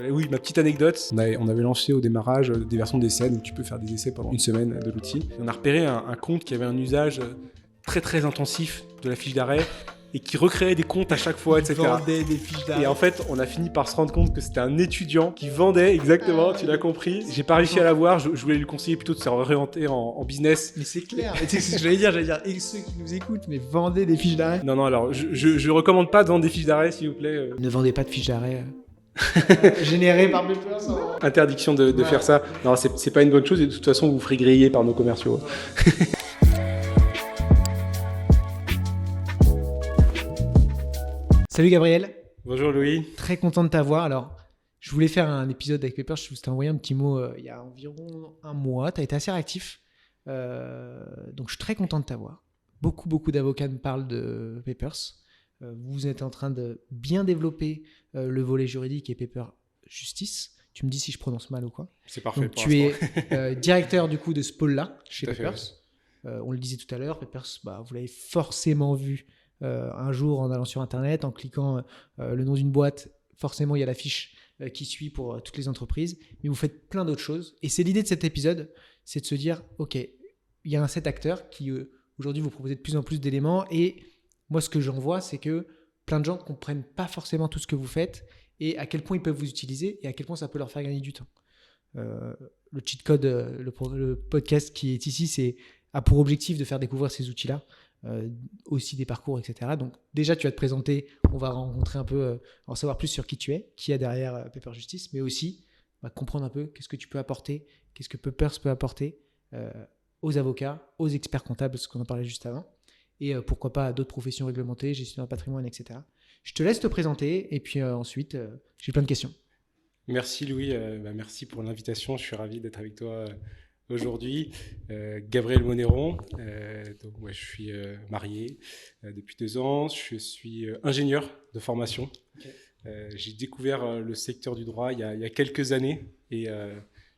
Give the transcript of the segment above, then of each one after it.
Oui, ma petite anecdote, on avait lancé au démarrage des versions d'essai, donc tu peux faire des essais pendant une semaine de l'outil. On a repéré un compte qui avait un usage très très intensif de la fiche d'arrêt et qui recréait des comptes à chaque fois, etc. Vendait des fiches d'arrêt. Et en fait, on a fini par se rendre compte que c'était un étudiant qui vendait, exactement, tu l'as compris. J'ai pas réussi à l'avoir, je voulais lui conseiller plutôt de se réorienter en business. Mais c'est clair, c'est ce que j'allais dire, et ceux qui nous écoutent, mais vendez des fiches d'arrêt. Non, alors, je recommande pas de vendre des fiches d'arrêt, s'il vous plaît. Ne vendez pas de fiches d'arrêt générées par Papers. Interdiction de faire ça. Non, c'est pas une bonne chose et de toute façon, vous ferez griller par nos commerciaux. Salut Gabriel. Bonjour Louis. Très content de t'avoir. Alors, je voulais faire un épisode avec Papers, je t'ai envoyé un petit mot il y a environ un mois. Tu as été assez réactif. Donc, je suis très content de t'avoir. Beaucoup d'avocats me parlent de Papers. Vous êtes en train de bien développer le volet juridique et Paper Justice. Tu me dis si je prononce mal ou quoi. C'est parfait. Donc, pour tu l'instant. es directeur du coup de ce pôle-là chez Tout à fait, Papers. On le disait tout à l'heure, Papers, vous l'avez forcément vu un jour en allant sur Internet, en cliquant le nom d'une boîte. Forcément, il y a la fiche qui suit pour toutes les entreprises. Mais vous faites plein d'autres choses. Et c'est l'idée de cet épisode, c'est de se dire, OK, il y a un set acteur qui aujourd'hui vous proposez de plus en plus d'éléments. Et moi, ce que j'en vois, c'est que plein de gens ne comprennent pas forcément tout ce que vous faites et à quel point ils peuvent vous utiliser et à quel point ça peut leur faire gagner du temps. Le cheat code, le podcast qui est ici, a pour objectif de faire découvrir ces outils-là, aussi des parcours, etc. Donc déjà, tu vas te présenter, on va rencontrer un peu, en savoir plus sur qui tu es, qui y a derrière Paper Justice, mais aussi comprendre un peu qu'est-ce que tu peux apporter, qu'est-ce que Papers peut apporter aux avocats, aux experts comptables, ce qu'on en parlait juste avant, et pourquoi pas à d'autres professions réglementées, gestionnaire de patrimoine, etc. Je te laisse te présenter et puis ensuite, j'ai plein de questions. Merci Louis, merci pour l'invitation, je suis ravi d'être avec toi aujourd'hui. Gabriel Monéron, donc, je suis marié depuis 2 ans, je suis ingénieur de formation. Okay. J'ai découvert le secteur du droit il y a quelques années et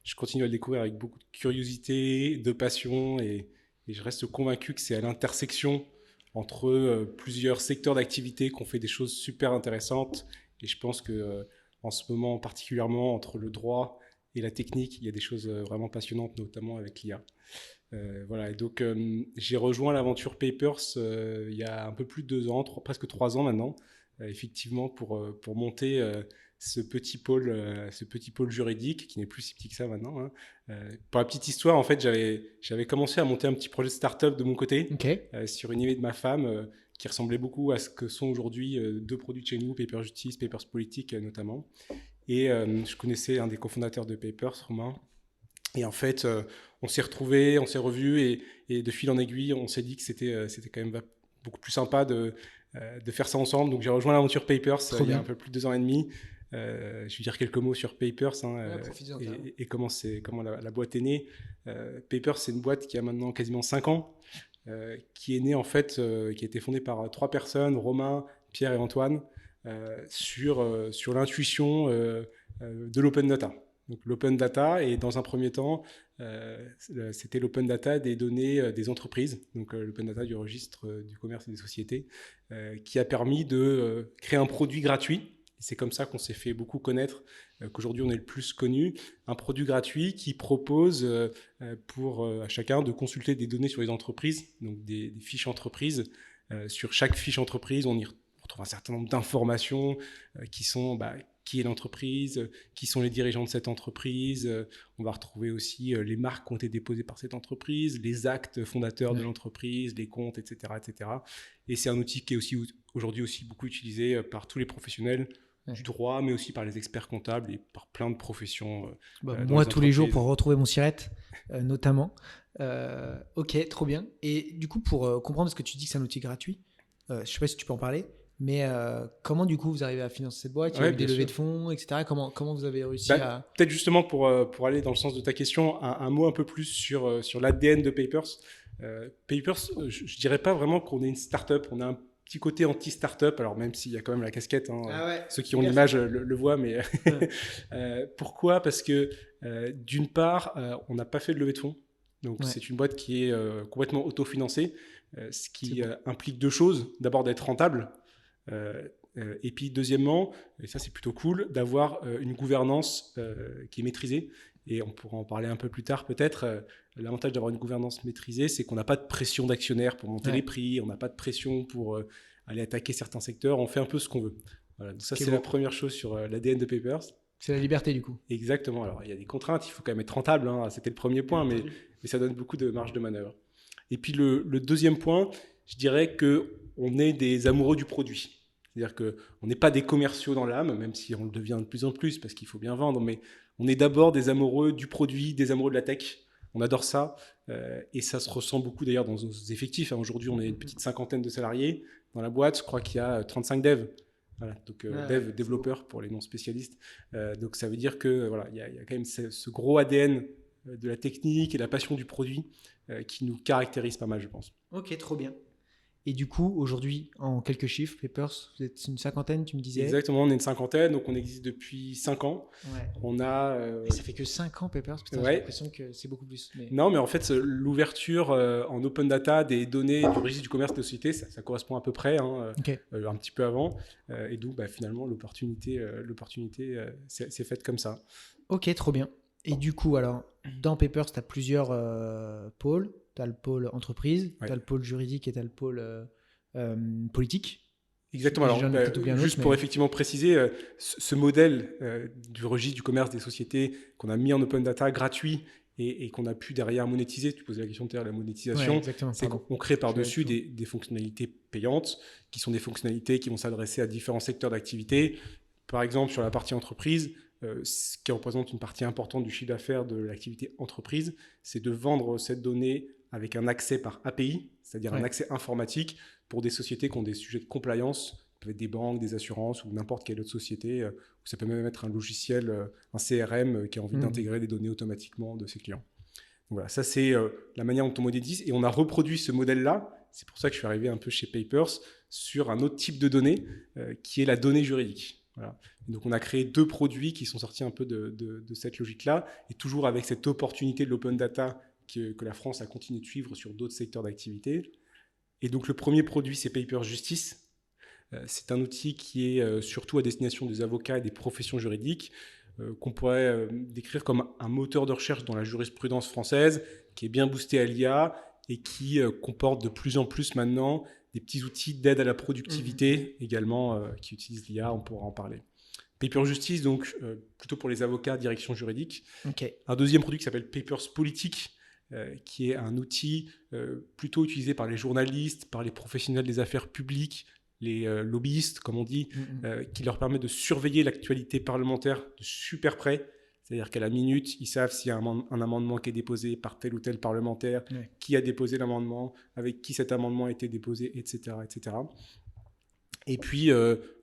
je continue à le découvrir avec beaucoup de curiosité, de passion et je reste convaincu que c'est à l'intersection entre plusieurs secteurs d'activité qu'on fait des choses super intéressantes. Et je pense que en ce moment, particulièrement entre le droit et la technique, il y a des choses vraiment passionnantes, notamment avec l'IA. Voilà, et donc j'ai rejoint l'aventure Papers il y a un peu plus de 2 ans, presque 3 ans maintenant, effectivement, pour monter ce petit pôle juridique qui n'est plus si petit que ça maintenant. Hein. Pour la petite histoire, en fait, j'avais commencé à monter un petit projet de start-up de mon côté, okay. Sur une idée de ma femme qui ressemblait beaucoup à ce que sont aujourd'hui 2 produits de chez nous, Paper Justice, Papers Politique notamment. Et je connaissais un des cofondateurs de Papers, Romain. Et en fait, on s'est retrouvés, on s'est revus et de fil en aiguille, on s'est dit que c'était quand même beaucoup plus sympa de faire ça ensemble. Donc j'ai rejoint l'aventure Papers il y a un peu plus de 2 ans et demi. Je vais dire quelques mots sur Papers et comment la boîte est née. Papers, c'est une boîte qui a maintenant quasiment 5 ans, qui est née en fait, qui a été fondée par 3 personnes, Romain, Pierre et Antoine, sur l'intuition de l'open data. Donc l'open data, et dans un premier temps, c'était l'open data des données des entreprises, donc l'open data du registre du commerce et des sociétés, qui a permis de créer un produit gratuit. C'est comme ça qu'on s'est fait beaucoup connaître, qu'aujourd'hui on est le plus connu. Un produit gratuit qui propose à chacun de consulter des données sur les entreprises, donc des fiches entreprises. Sur chaque fiche entreprise, on y retrouve un certain nombre d'informations qui sont qui est l'entreprise, qui sont les dirigeants de cette entreprise. On va retrouver aussi les marques qui ont été déposées par cette entreprise, les actes fondateurs de l'entreprise, les comptes, etc., etc. Et c'est un outil qui est aujourd'hui aussi beaucoup utilisé par tous les professionnels du droit, mais aussi par les experts comptables et par plein de professions. Moi, tous les jours, pour retrouver mon SIRET, notamment. Ok, trop bien. Et du coup, pour comprendre ce que tu dis que c'est un outil gratuit, je ne sais pas si tu peux en parler, mais comment du coup vous arrivez à financer cette boîte? Il y a eu des levées de fonds, etc. Comment vous avez réussi à... Peut-être justement pour aller dans le sens de ta question, un mot un peu plus sur l'ADN de Papers. Papers, je dirais pas vraiment qu'on est une start-up, on a un petit côté anti-startup, alors même s'il y a quand même la casquette, ceux qui ont l'image le voient, mais pourquoi? Parce que d'une part, on n'a pas fait de levée de fonds, donc c'est une boîte qui est complètement autofinancée, ce qui implique 2 choses. D'abord d'être rentable, Et puis deuxièmement, et ça c'est plutôt cool, d'avoir une gouvernance qui est maîtrisée. Et on pourra en parler un peu plus tard peut-être. L'avantage d'avoir une gouvernance maîtrisée, c'est qu'on n'a pas de pression d'actionnaire pour monter les prix, on n'a pas de pression pour aller attaquer certains secteurs, on fait un peu ce qu'on veut. Voilà, donc ça c'est la première chose sur l'ADN de Papers. C'est la liberté du coup. Exactement, alors il y a des contraintes, il faut quand même être rentable, hein. C'était le premier point, mais ça donne beaucoup de marge de manœuvre. Et puis le deuxième point, je dirais qu'on est des amoureux du produit. C'est-à-dire qu'on n'est pas des commerciaux dans l'âme, même si on le devient de plus en plus parce qu'il faut bien vendre, mais on est d'abord des amoureux du produit, des amoureux de la tech. On adore ça et ça se ressent beaucoup d'ailleurs dans nos effectifs. Aujourd'hui, on est une petite cinquantaine de salariés dans la boîte. Je crois qu'il y a 35 devs. Voilà, donc développeurs pour les non spécialistes. Donc ça veut dire que voilà, il y a quand même ce gros ADN de la technique et la passion du produit qui nous caractérise pas mal, je pense. Ok, trop bien. Et du coup, aujourd'hui, en quelques chiffres, Papers, vous êtes une cinquantaine, tu me disais? Exactement, on est une cinquantaine, donc on existe depuis 5 ans. Ouais. On a, Et ça fait que 5 ans, Papers, putain, j'ai l'impression que c'est beaucoup plus. Mais... Non, mais en fait, l'ouverture en open data des données du registre du commerce de société, ça correspond à peu près, un petit peu avant. Et d'où, finalement, l'opportunité s'est faite comme ça. Ok, trop bien. Et du coup, alors, dans Papers, tu as plusieurs pôles. Tu as le pôle entreprise, tu as le pôle juridique et tu as le pôle politique. Exactement. Alors, juste pour effectivement préciser, ce modèle du registre du commerce des sociétés qu'on a mis en open data gratuit et qu'on a pu derrière monétiser, tu posais la question tout à l'heure, la monétisation, c'est qu'on crée par-dessus des fonctionnalités payantes qui sont des fonctionnalités qui vont s'adresser à différents secteurs d'activité. Par exemple, sur la partie entreprise, ce qui représente une partie importante du chiffre d'affaires de l'activité entreprise, c'est de vendre cette donnée avec un accès par API, c'est-à-dire un accès informatique pour des sociétés qui ont des sujets de compliance, peut-être des banques, des assurances ou n'importe quelle autre société, ou ça peut même être un logiciel, un CRM qui a envie d'intégrer des données automatiquement de ses clients. Donc voilà, ça c'est la manière dont on modélise et on a reproduit ce modèle-là, c'est pour ça que je suis arrivé un peu chez Papers, sur un autre type de donnée qui est la donnée juridique. Voilà. Donc on a créé 2 produits qui sont sortis un peu de cette logique-là et toujours avec cette opportunité de l'open data que la France a continué de suivre sur d'autres secteurs d'activité. Et donc le premier produit, c'est Papers Justice. C'est un outil qui est surtout à destination des avocats et des professions juridiques, qu'on pourrait décrire comme un moteur de recherche dans la jurisprudence française, qui est bien boosté à l'IA et qui comporte de plus en plus maintenant des petits outils d'aide à la productivité également qui utilisent l'IA, on pourra en parler. Papers Justice, donc plutôt pour les avocats, direction juridique. Un deuxième produit qui s'appelle Papers Politique, qui est un outil plutôt utilisé par les journalistes, par les professionnels des affaires publiques, les lobbyistes, comme on dit, qui leur permet de surveiller l'actualité parlementaire de super près. C'est-à-dire qu'à la minute, ils savent s'il y a un amendement qui est déposé par tel ou tel parlementaire, qui a déposé l'amendement, avec qui cet amendement a été déposé, etc. etc. Et puis,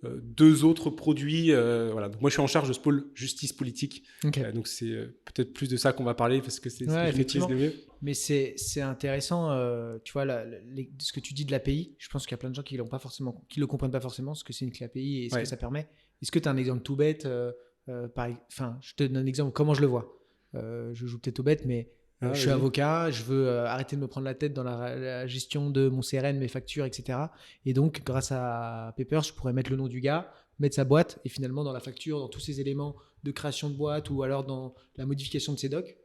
2 autres produits. Voilà. Donc moi, je suis en charge de ce pôle justice politique. Donc, c'est peut-être plus de ça qu'on va parler parce que c'est ce qui maîtrise le mieux. Mais c'est intéressant, tu vois, ce que tu dis de l'API. Je pense qu'il y a plein de gens qui le comprennent pas forcément ce que c'est une clé API et ce que ça permet. Est-ce que tu as un exemple tout bête je te donne un exemple, comment je le vois. Je joue peut-être au bête, mais je suis avocat, je veux arrêter de me prendre la tête dans la gestion de mon CRM, mes factures, etc. Et donc, grâce à Papers, je pourrais mettre le nom du gars, mettre sa boîte, et finalement, dans la facture, dans tous ces éléments de création de boîte ou alors dans la modification de ces docs,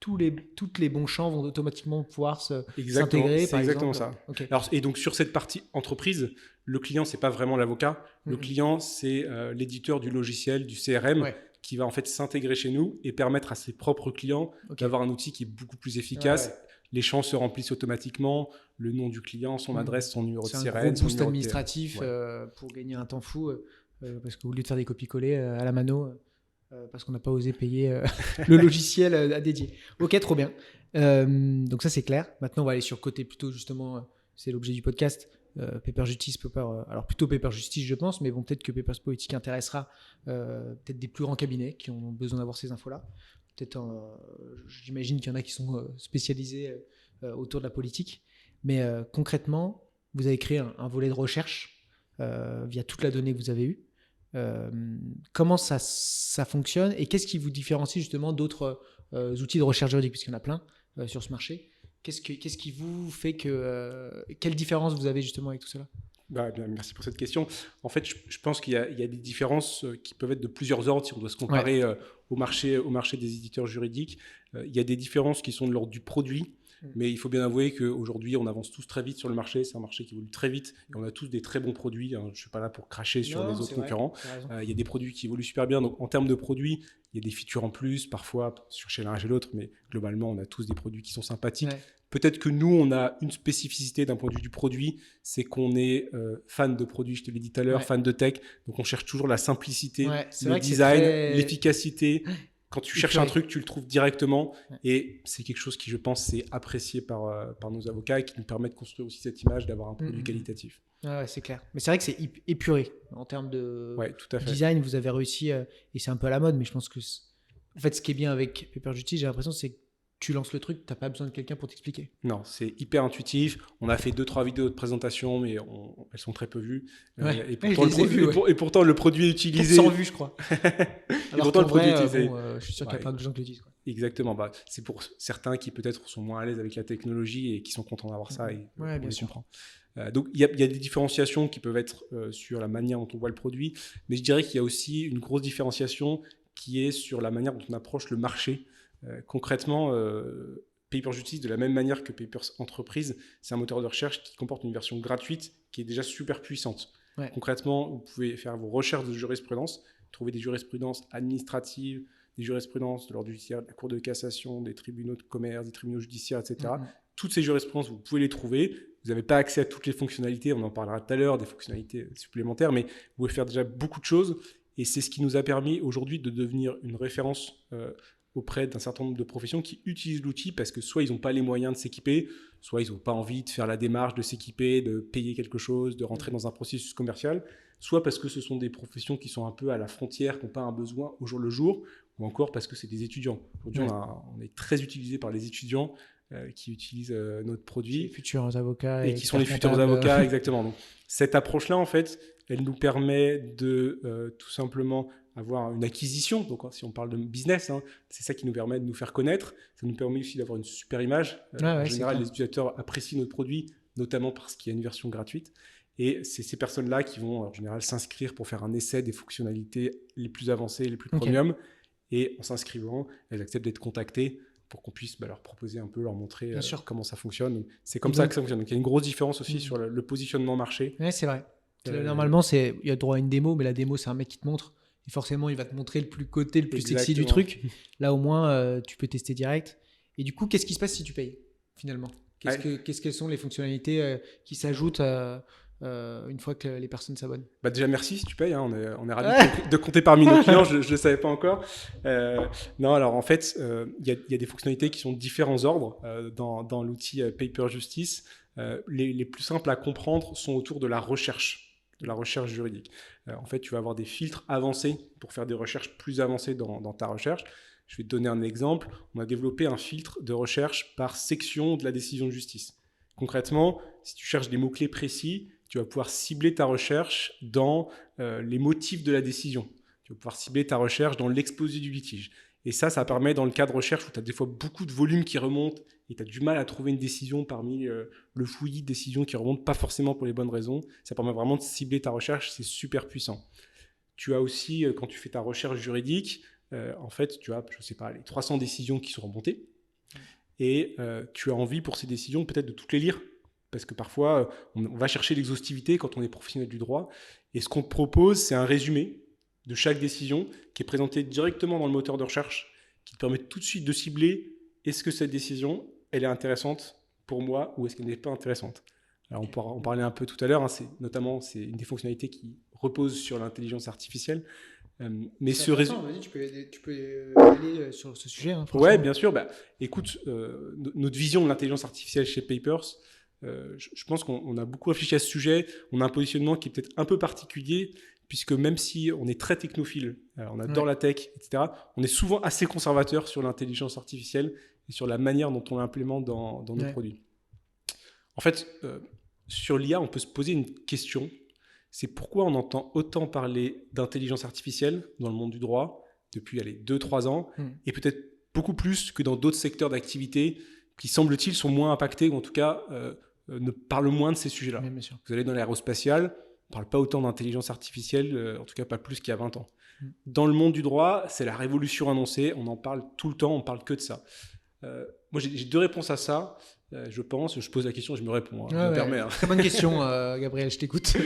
tous les bons champs vont automatiquement pouvoir s'intégrer. C'est exactement ça. Alors, et donc, sur cette partie entreprise, le client, c'est pas vraiment l'avocat. Le client, c'est l'éditeur du logiciel, du CRM, qui va en fait s'intégrer chez nous et permettre à ses propres clients d'avoir un outil qui est beaucoup plus efficace. Les champs se remplissent automatiquement, le nom du client, son adresse, son numéro de sirène. C'est un gros boost administratif pour gagner un temps fou, parce qu'au lieu de faire des copies-coller à la mano, parce qu'on n'a pas osé payer le logiciel à dédié. Ok, trop bien. Donc ça, c'est clair. Maintenant, on va aller sur le côté plutôt, justement, c'est l'objet du podcast, Papers Justice, alors plutôt Papers Justice, je pense, mais bon, peut-être que Papers Politique intéressera peut-être des plus grands cabinets qui ont besoin d'avoir ces infos-là. Peut-être, j'imagine qu'il y en a qui sont spécialisés autour de la politique. Mais concrètement, vous avez créé un volet de recherche via toute la donnée que vous avez eue. Comment ça fonctionne et qu'est-ce qui vous différencie justement d'autres outils de recherche juridique, puisqu'il y en a plein sur ce marché. Qu'est-ce qui vous fait quelle différence vous avez justement avec tout cela? Bien, merci pour cette question. En fait, je pense qu'il y a des différences qui peuvent être de plusieurs ordres si on doit se comparer au marché des éditeurs juridiques. Il y a des différences qui sont de l'ordre du produit, mais il faut bien avouer qu'aujourd'hui, on avance tous très vite sur le marché. C'est un marché qui évolue très vite et on a tous des très bons produits. Je ne suis pas là pour cracher sur les autres concurrents. Il y a des produits qui évoluent super bien. Donc, en termes de produits, il y a des features en plus, parfois chez l'un et chez l'autre, mais globalement, on a tous des produits qui sont sympathiques. Ouais. Peut-être que nous, on a une spécificité d'un point de vue du produit, c'est qu'on est fan de produits, je te l'ai dit tout à l'heure, fan de tech. Donc, on cherche toujours la simplicité, le design, l'efficacité. Quand tu cherches un truc, tu le trouves directement. Ouais. Et c'est quelque chose qui, je pense, est apprécié par nos avocats et qui nous permet de construire aussi cette image d'avoir un produit qualitatif. Ouais, c'est clair. Mais c'est vrai que c'est épuré en termes de design. Vous avez réussi, et c'est un peu à la mode, mais je pense que en fait, ce qui est bien avec Paper Justice, j'ai l'impression, c'est que tu lances le truc, tu n'as pas besoin de quelqu'un pour t'expliquer. Non, c'est hyper intuitif. On a fait 2-3 vidéos de présentation, mais elles sont très peu vues. Ouais. Et pourtant, le produit est utilisé. 400 vues, je crois. Et pourtant, le produit est utilisé. Je suis sûr qu'il y a plein de gens qui le disent. Quoi. Exactement. C'est pour certains qui peut-être sont moins à l'aise avec la technologie et qui sont contents d'avoir ça. Et bien sûr. Comprend. Donc, il y a des différenciations qui peuvent être sur la manière dont on voit le produit, mais je dirais qu'il y a aussi une grosse différenciation qui est sur la manière dont on approche le marché. Concrètement, Paper Justice, de la même manière que Papers Entreprise, c'est un moteur de recherche qui comporte une version gratuite qui est déjà super puissante. Ouais. Concrètement, vous pouvez faire vos recherches de jurisprudence, trouver des jurisprudences administratives, des jurisprudences de l'ordre judiciaire, de la Cour de cassation, des tribunaux de commerce, des tribunaux judiciaires, etc. Toutes ces jurisprudences, vous pouvez les trouver. Vous n'avez pas accès à toutes les fonctionnalités, on en parlera tout à l'heure, des fonctionnalités supplémentaires, mais vous pouvez faire déjà beaucoup de choses. Et c'est ce qui nous a permis aujourd'hui de devenir une référence auprès d'un certain nombre de professions qui utilisent l'outil parce que soit ils n'ont pas les moyens de s'équiper, soit ils n'ont pas envie de faire la démarche de s'équiper, de payer quelque chose, de rentrer dans un processus commercial, soit parce que ce sont des professions qui sont un peu à la frontière, qui n'ont pas un besoin au jour le jour, ou encore parce que c'est des étudiants. Aujourd'hui, on est très utilisé par les étudiants qui utilisent notre produit. Les futurs avocats. Et qui sont les futurs avocats, exactement. Donc, cette approche-là, en fait, elle nous permet de tout simplement avoir une acquisition. Donc, si on parle de business, c'est ça qui nous permet de nous faire connaître. Ça nous permet aussi d'avoir une super image. En général, les utilisateurs apprécient notre produit, notamment parce qu'il y a une version gratuite. Et c'est ces personnes-là qui vont, en général, s'inscrire pour faire un essai des fonctionnalités les plus avancées, les plus premium. Et en s'inscrivant, elles acceptent d'être contactées pour qu'on puisse leur proposer un peu, leur montrer comment ça fonctionne. Donc, c'est comme ça que ça fonctionne. Donc, il y a une grosse différence aussi sur le positionnement marché. Oui, c'est vrai. Normalement, il y a droit à une démo, mais la démo, c'est un mec qui te montre. Et forcément, il va te montrer le plus côté, le plus sexy du truc. Là, au moins, tu peux tester direct. Et du coup, qu'est-ce qui se passe si tu payes, finalement ? Quelles sont les fonctionnalités qui s'ajoutent une fois que les personnes s'abonnent ? Déjà, merci si tu payes. On est ravis de compter parmi nos clients. Je ne le savais pas encore. Non, alors en fait, il y a des fonctionnalités qui sont de différents ordres dans l'outil Paper Justice. Les plus simples à comprendre sont autour de la recherche juridique. En fait, tu vas avoir des filtres avancés pour faire des recherches plus avancées dans ta recherche. Je vais te donner un exemple. On a développé un filtre de recherche par section de la décision de justice. Concrètement, si tu cherches des mots-clés précis, tu vas pouvoir cibler ta recherche dans les motifs de la décision. Tu vas pouvoir cibler ta recherche dans l'exposé du litige. Et ça permet, dans le cas de recherche où tu as des fois beaucoup de volumes qui remontent et tu as du mal à trouver une décision parmi le fouillis de décisions qui ne remontent pas forcément pour les bonnes raisons, ça permet vraiment de cibler ta recherche, c'est super puissant. Tu as aussi, quand tu fais ta recherche juridique, en fait, tu as, je sais pas, les 300 décisions qui sont remontées et tu as envie pour ces décisions peut-être de toutes les lire. Parce que parfois, on va chercher l'exhaustivité quand on est professionnel du droit. Et ce qu'on te propose, c'est un résumé de chaque décision qui est présenté directement dans le moteur de recherche, qui te permet tout de suite de cibler est-ce que cette décision, elle est intéressante pour moi ou est-ce qu'elle n'est pas intéressante. Alors, on pourra en parler un peu tout à l'heure. C'est une des fonctionnalités qui repose sur l'intelligence artificielle. Mais ce résumé... Vas-y, tu peux aller sur ce sujet. Oui, bien sûr. Écoute, notre vision de l'intelligence artificielle chez Papers, je pense qu'on a beaucoup réfléchi à ce sujet. On a un positionnement qui est peut-être un peu particulier, puisque même si on est très technophile, on adore la tech, etc., on est souvent assez conservateur sur l'intelligence artificielle et sur la manière dont on l'implémente dans nos produits. En fait, sur l'IA, on peut se poser une question. C'est pourquoi on entend autant parler d'intelligence artificielle dans le monde du droit depuis 2-3 ans, et peut-être beaucoup plus que dans d'autres secteurs d'activité qui, semble-t-il, sont moins impactés, ou en tout cas ne parle moins de ces sujets-là. Oui, bien sûr. Vous allez dans l'aérospatial, on ne parle pas autant d'intelligence artificielle, en tout cas pas plus qu'il y a 20 ans. Dans le monde du droit, c'est la révolution annoncée, on en parle tout le temps, on ne parle que de ça. Moi, j'ai 2 réponses à ça, je pense. Je pose la question, je me réponds, je me permets. Très bonne question, Gabriel, je t'écoute.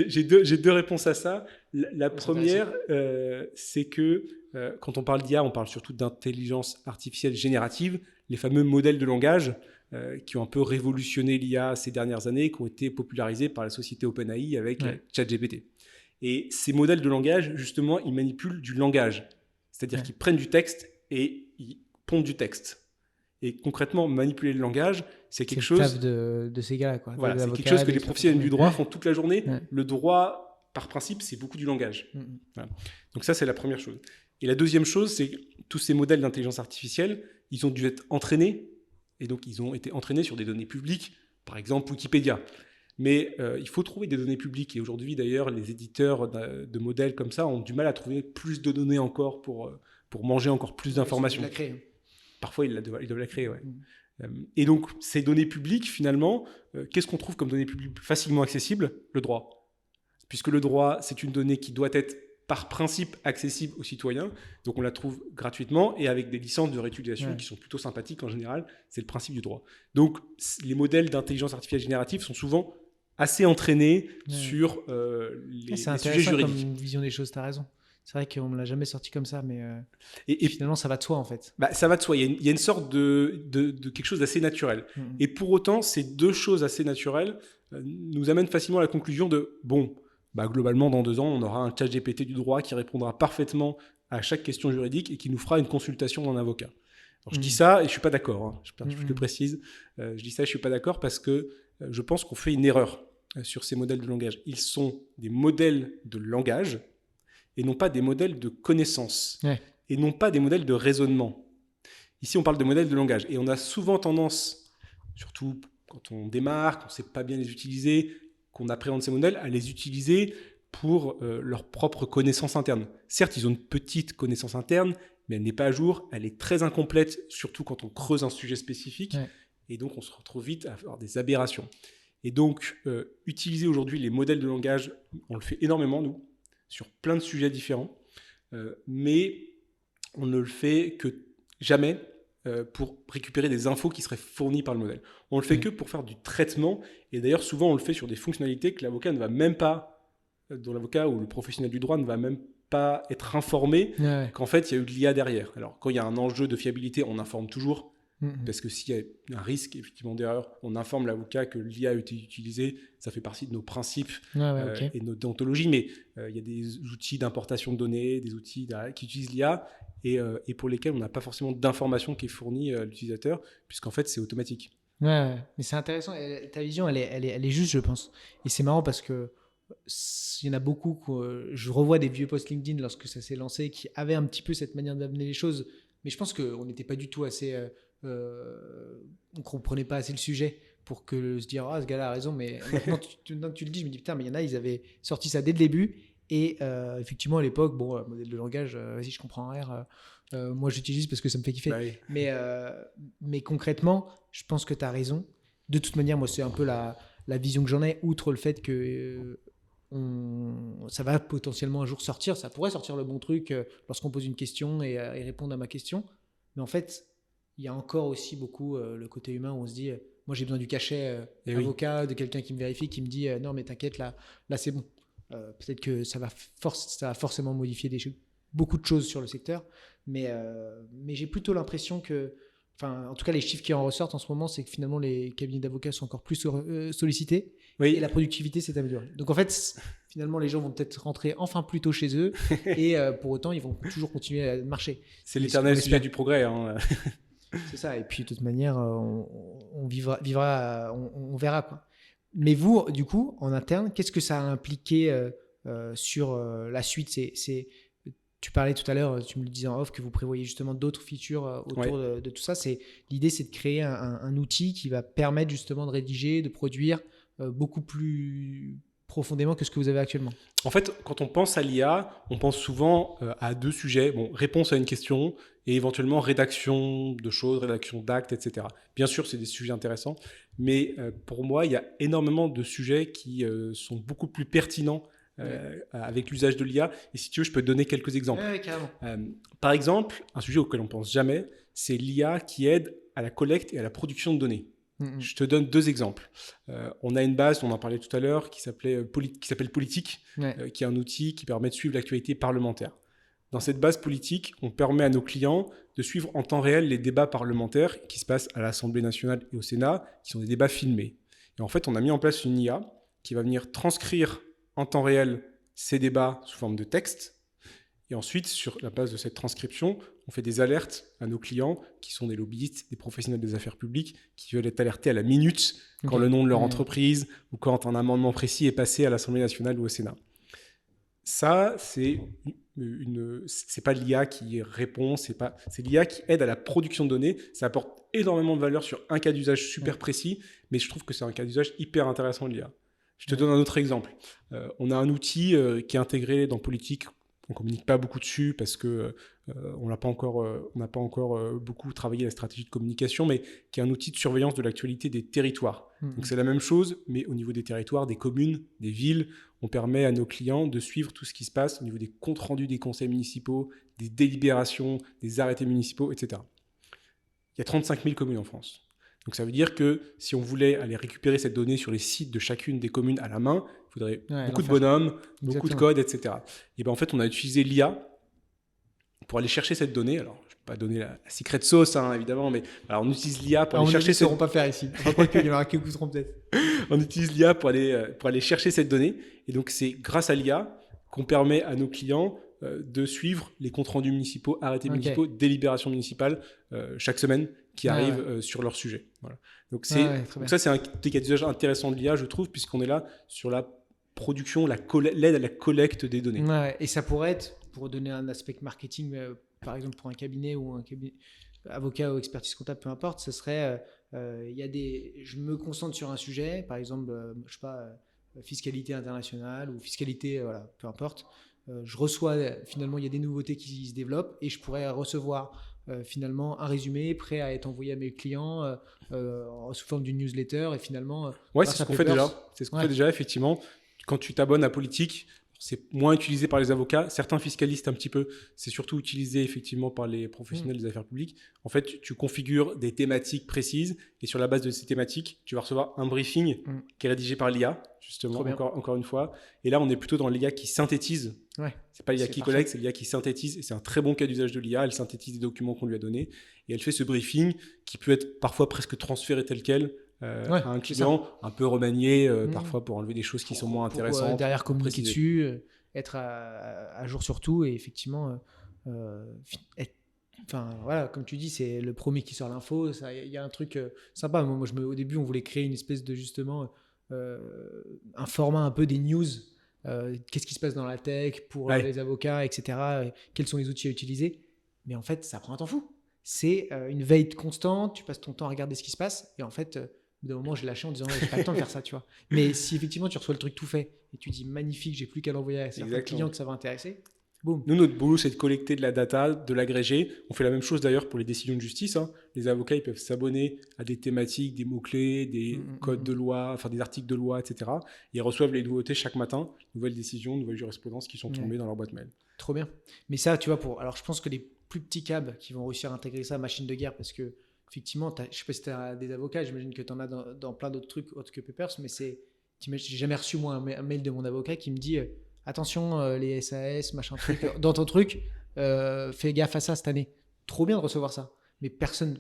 J'ai deux réponses à ça. La première, c'est que quand on parle d'IA, on parle surtout d'intelligence artificielle générative, les fameux modèles de langage qui ont un peu révolutionné l'IA ces dernières années, qui ont été popularisés par la société OpenAI avec ChatGPT. Et ces modèles de langage, justement, ils manipulent du langage. C'est-à-dire qu'ils prennent du texte et ils pondent du texte. Et concrètement, manipuler le langage, c'est quelque chose... C'est le taf de ces gars-là, quoi. Voilà, c'est quelque chose que les professionnels du droit font toute la journée. Le droit, par principe, c'est beaucoup du langage. Voilà. Donc ça, c'est la première chose. Et la deuxième chose, c'est que tous ces modèles d'intelligence artificielle, ils ont dû être entraînés. Et donc, ils ont été entraînés sur des données publiques, par exemple Wikipédia. Mais il faut trouver des données publiques. Et aujourd'hui, d'ailleurs, les éditeurs de modèles comme ça ont du mal à trouver plus de données encore pour manger encore plus d'informations. Ils la créent. Parfois, ils doivent la créer, ouais. Et donc, ces données publiques, finalement, qu'est-ce qu'on trouve comme données publiques facilement accessibles ? Le droit. Puisque le droit, c'est une donnée qui doit être, par principe, accessible aux citoyens. Donc, on la trouve gratuitement et avec des licences de réutilisation qui sont plutôt sympathiques en général. C'est le principe du droit. Donc, les modèles d'intelligence artificielle générative sont souvent assez entraînés sur les sujets juridiques. C'est comme vision des choses, tu as raison. C'est vrai qu'on ne l'a jamais sorti comme ça, mais et finalement, ça va de soi, en fait. Ça va de soi. Il y a une sorte de quelque chose d'assez naturel. Et pour autant, ces 2 choses assez naturelles nous amènent facilement à la conclusion de, globalement, dans 2 ans, on aura un ChatGPT du droit qui répondra parfaitement à chaque question juridique et qui nous fera une consultation d'un avocat. Alors, je dis ça et je ne suis pas d'accord. Je le précise. Je dis ça et je ne suis pas d'accord parce que je pense qu'on fait une erreur sur ces modèles de langage. Ils sont des modèles de langage et non pas des modèles de connaissance, et non pas des modèles de raisonnement. Ici, on parle de modèles de langage, et on a souvent tendance, surtout quand on démarre, qu'on ne sait pas bien les utiliser, qu'on appréhende ces modèles, à les utiliser pour leur propre connaissance interne. Certes, ils ont une petite connaissance interne, mais elle n'est pas à jour, elle est très incomplète, surtout quand on creuse un sujet spécifique, et donc on se retrouve vite à avoir des aberrations. Et donc, utiliser aujourd'hui les modèles de langage, on le fait énormément, nous, sur plein de sujets différents, mais on ne le fait que jamais pour récupérer des infos qui seraient fournies par le modèle. On le fait que pour faire du traitement, et d'ailleurs souvent on le fait sur des fonctionnalités que l'avocat ne va même pas, dont l'avocat ou le professionnel du droit ne va même pas être informé qu'en fait il y a eu de l'IA derrière. Alors quand il y a un enjeu de fiabilité, on informe toujours, parce que s'il y a un risque effectivement d'erreur, on informe l'avocat que l'IA a été utilisée, ça fait partie de nos principes et de notre déontologie, mais il y a des outils d'importation de données, des outils qui utilisent l'IA et pour lesquels on n'a pas forcément d'information qui est fournie à l'utilisateur, puisqu'en fait c'est automatique. Mais c'est intéressant, ta vision elle est juste, je pense, et c'est marrant parce que il y en a beaucoup, je revois des vieux posts LinkedIn lorsque ça s'est lancé qui avaient un petit peu cette manière d'amener les choses, mais je pense qu'on n'était pas du tout assez... on ne comprenait pas assez le sujet pour que se dire ce gars-là a raison, mais maintenant que tu le dis, je me dis putain, mais il y en a, ils avaient sorti ça dès le début et effectivement à l'époque, modèle de langage, vas-y, je comprends rien, moi j'utilise parce que ça me fait kiffer. Mais concrètement, je pense que tu as raison. De toute manière, moi c'est un peu la vision que j'en ai, outre le fait que ça va potentiellement un jour sortir, ça pourrait sortir le bon truc lorsqu'on pose une question et répondre à ma question, mais en fait il y a encore aussi beaucoup le côté humain où on se dit moi j'ai besoin du cachet avocat, de quelqu'un qui me vérifie, qui me dit non mais t'inquiète, là c'est bon. Peut-être que ça va forcément modifier beaucoup de choses sur le secteur, mais j'ai plutôt l'impression que, en tout cas les chiffres qui en ressortent en ce moment, c'est que finalement les cabinets d'avocats sont encore plus sollicités et la productivité s'est améliorée. Donc en fait finalement les gens vont peut-être rentrer enfin plus tôt chez eux et pour autant ils vont toujours continuer à marcher. C'est l'éternel sujet du progrès, hein. C'est ça, et puis de toute manière, on vivra, on verra, quoi. Mais vous, du coup, en interne, qu'est-ce que ça a impliqué sur la suite ? Tu parlais tout à l'heure, tu me le disais en off, que vous prévoyez justement d'autres features autour de tout ça. L'idée, c'est de créer un outil qui va permettre justement de rédiger, de produire beaucoup plus profondément que ce que vous avez actuellement. En fait, quand on pense à l'IA, on pense souvent à deux sujets. Bon, réponse à une question et éventuellement rédaction de choses, rédaction d'actes, etc. Bien sûr, c'est des sujets intéressants, mais pour moi, il y a énormément de sujets qui sont beaucoup plus pertinents avec l'usage de l'IA. Et si tu veux, je peux te donner quelques exemples. Carrément. Par exemple, un sujet auquel on pense jamais, c'est l'IA qui aide à la collecte et à la production de données. Je te donne deux exemples. On a une base, on en parlait tout à l'heure, qui s'appelle Politique, qui est un outil qui permet de suivre l'actualité parlementaire. Dans cette base politique, on permet à nos clients de suivre en temps réel les débats parlementaires qui se passent à l'Assemblée nationale et au Sénat, qui sont des débats filmés. Et en fait, on a mis en place une IA qui va venir transcrire en temps réel ces débats sous forme de texte. Et ensuite, sur la base de cette transcription, on fait des alertes à nos clients qui sont des lobbyistes, des professionnels des affaires publiques, qui veulent être alertés à la minute quand le nom de leur entreprise ou quand un amendement précis est passé à l'Assemblée nationale ou au Sénat. Ça, c'est pas l'IA qui répond, c'est l'IA qui aide à la production de données. Ça apporte énormément de valeur sur un cas d'usage super précis, mais je trouve que c'est un cas d'usage hyper intéressant de l'IA. Je te donne un autre exemple. On a un outil qui est intégré dans Politique. On ne communique pas beaucoup dessus parce qu'on n'a pas encore beaucoup travaillé la stratégie de communication, mais qui est un outil de surveillance de l'actualité des territoires. Donc c'est la même chose, mais au niveau des territoires, des communes, des villes. On permet à nos clients de suivre tout ce qui se passe au niveau des comptes rendus des conseils municipaux, des délibérations, des arrêtés municipaux, etc. Il y a 35 000 communes en France. Donc ça veut dire que si on voulait aller récupérer cette donnée sur les sites de chacune des communes à la main, il faudrait beaucoup de bonhommes, beaucoup de codes, etc. Et bien en fait, on a utilisé l'IA pour aller chercher cette donnée. Alors, je ne vais pas donner la secret sauce, évidemment, mais alors, on utilise l'IA pour aller chercher cette... On ne sauront pas faire ici. On va croire qu'il y en aura qui écouteront peut-être. On utilise l'IA pour aller chercher cette donnée. Et donc, c'est grâce à l'IA qu'on permet à nos clients de suivre les comptes rendus municipaux, arrêtés municipaux, délibérations municipales chaque semaine qui arrivent sur leur sujet. Voilà. Donc, donc ça, c'est un des cas d'usage intéressant de l'IA, je trouve, puisqu'on est là sur la production, l'aide à la collecte des données. Ouais, et ça pourrait être, pour donner un aspect marketing, par exemple pour un cabinet ou un cabinet avocat ou expertise comptable, peu importe, ce serait, je me concentre sur un sujet, par exemple, je sais pas, fiscalité internationale ou fiscalité, voilà, peu importe. Je reçois, finalement, il y a des nouveautés qui se développent et je pourrais recevoir finalement un résumé prêt à être envoyé à mes clients sous forme d'une newsletter et finalement... Ouais, c'est ce qu'on fait déjà. C'est ce qu'on fait déjà, effectivement. Quand tu t'abonnes à Politique, c'est moins utilisé par les avocats. Certains fiscalistes, un petit peu. C'est surtout utilisé effectivement par les professionnels des affaires publiques. En fait, tu configures des thématiques précises et sur la base de ces thématiques, tu vas recevoir un briefing qui est rédigé par l'IA, justement, encore une fois. Et là, on est plutôt dans l'IA qui synthétise. Ouais, c'est pas l'IA qui collecte, c'est l'IA qui synthétise. Et c'est un très bon cas d'usage de l'IA. Elle synthétise des documents qu'on lui a donnés et elle fait ce briefing qui peut être parfois presque transféré tel quel. À un client un peu remanié parfois pour enlever des choses qui sont moins intéressantes. Derrière communiquer dessus, être à jour sur tout et effectivement voilà, comme tu dis, c'est le premier qui sort l'info. Il y a un truc sympa. Moi, au début, on voulait créer une espèce de justement un format un peu des news. Qu'est-ce qui se passe dans la tech pour les avocats, etc. Quels sont les outils à utiliser. Mais en fait, ça prend un temps fou. C'est une veille constante. Tu passes ton temps à regarder ce qui se passe et en fait... d'un moment, j'ai lâché en disant j'ai pas le temps de faire ça, tu vois. Mais si effectivement tu reçois le truc tout fait et tu dis magnifique, j'ai plus qu'à l'envoyer à certains clients que ça va intéresser, boum. Nous, notre boulot, c'est de collecter de la data, de l'agréger. On fait la même chose d'ailleurs pour les décisions de justice. Les avocats, ils peuvent s'abonner à des thématiques, des mots-clés, des codes de loi, enfin des articles de loi, etc. Ils reçoivent les nouveautés chaque matin, nouvelles décisions, nouvelles jurisprudences qui sont tombées dans leur boîte mail. Trop bien. Mais ça, tu vois, alors je pense que les plus petits cabs qui vont réussir à intégrer ça à machine de guerre, parce que effectivement, je ne sais pas si tu as des avocats, j'imagine que tu en as dans plein d'autres trucs autres que Papers, mais j'ai jamais reçu moi un mail de mon avocat qui me dit attention, les SAS, machin truc, dans ton truc, fais gaffe à ça cette année. Trop bien de recevoir ça. Mais